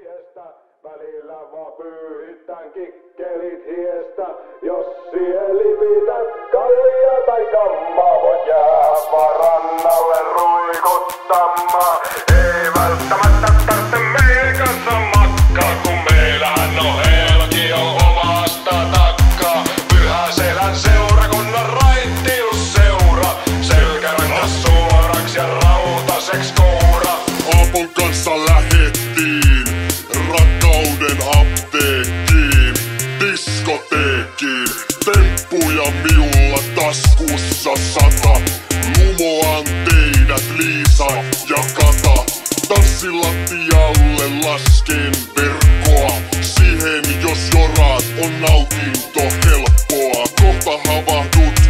miestä. Välillä vaan pyyhitän kikkelit hiestä. Jos sieli pität kallia tai kammaa, voit jää vaan rannalle ruikuttamaan. Ei välttämättä tarvitse meidän kanssa makkaa, kun meillähän on helki jo omasta takkaa. Pyhäselän seurakunnan raittiusseura, selkärankas suoraks ja rautaseks koura. Aapon kanssa lähettiin rakkauden apteekkiin, diskoteekkiin. Temppuja minulla taskussa 100. Lumoan teidät Liisa ja Kata. Tanssilattialle lasken verkkoa. Siihen jos joraat on nautinto helppoa. Kohta havahdut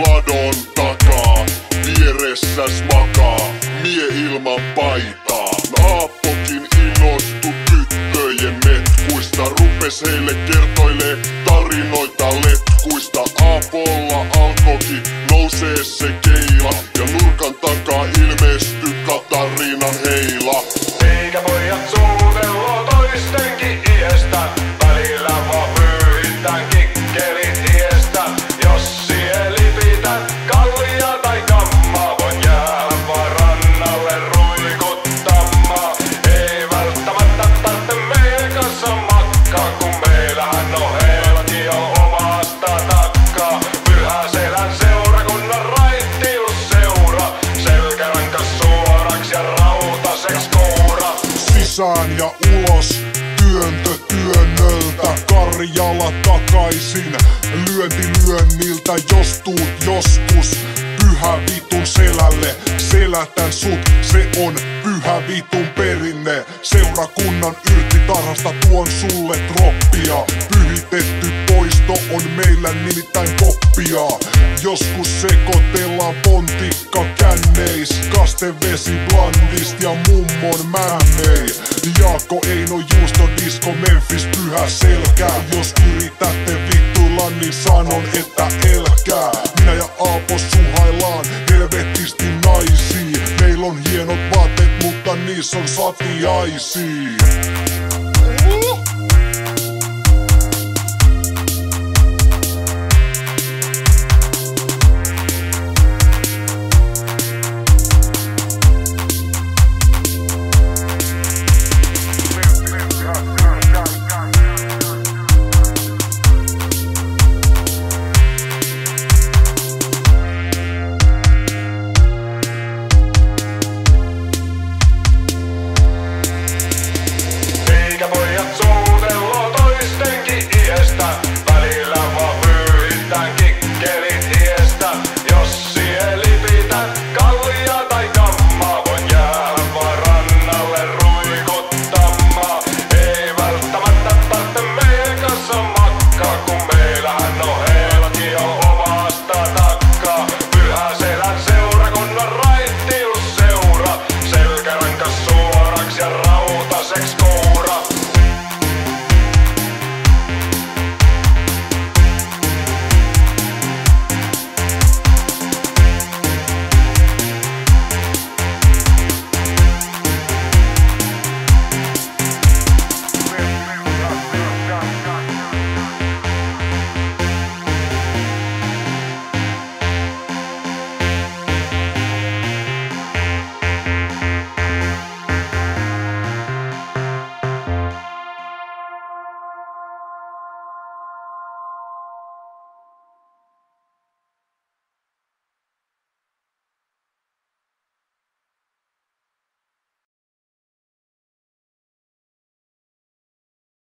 ladon takaa. Vieressäs makaa mie ilman paitaa. Aappokin innostu tyttöjen metkuista. Rupes heille kertoilee tarinoita letkuista. Aapolla alkoikin nousee se keila. Ja nurkan takaa ilmestyi Katariinan heila. Eikä pojat suutelloo toistenkin iestä. Välillä vaan pyyhitän kikkelit hiestä. Jos sieli pität kallia tai kammaa, voit jää vaan rannalle ruikuttamaan. Ei välttämättä tarvitse meidän kanssa makkaa, kun meillähän on helki jo omasta takkaa. Pyhäselän seurakunnan raittiusseura, selkärankas suoraks ja rautaseks koura. Sisään ja ulos, työntö työnnöltä, Karjala takaisin, lyönti lyönniltä, jos tuut joskus pyhä vitun selälle. Selätän sut, se on pyhä vitun perinne. Seurakunnan yrttitarhasta tuon sulle troppia. Pyhitetty poisto on meillä nimittäin koppia. Joskus sekoitellaan pontikka känneis, kastevesi blandist ja mummon mämmei. Jaakko Eino Juusto Disco Memphis pyhä selkä. Jos yritätte vittuilla niin sanon että elkää. Minä ja Aapo suhaillaan helvetisti naisia. Meillä on hienot vaatteet mutta niissä on satiaisia.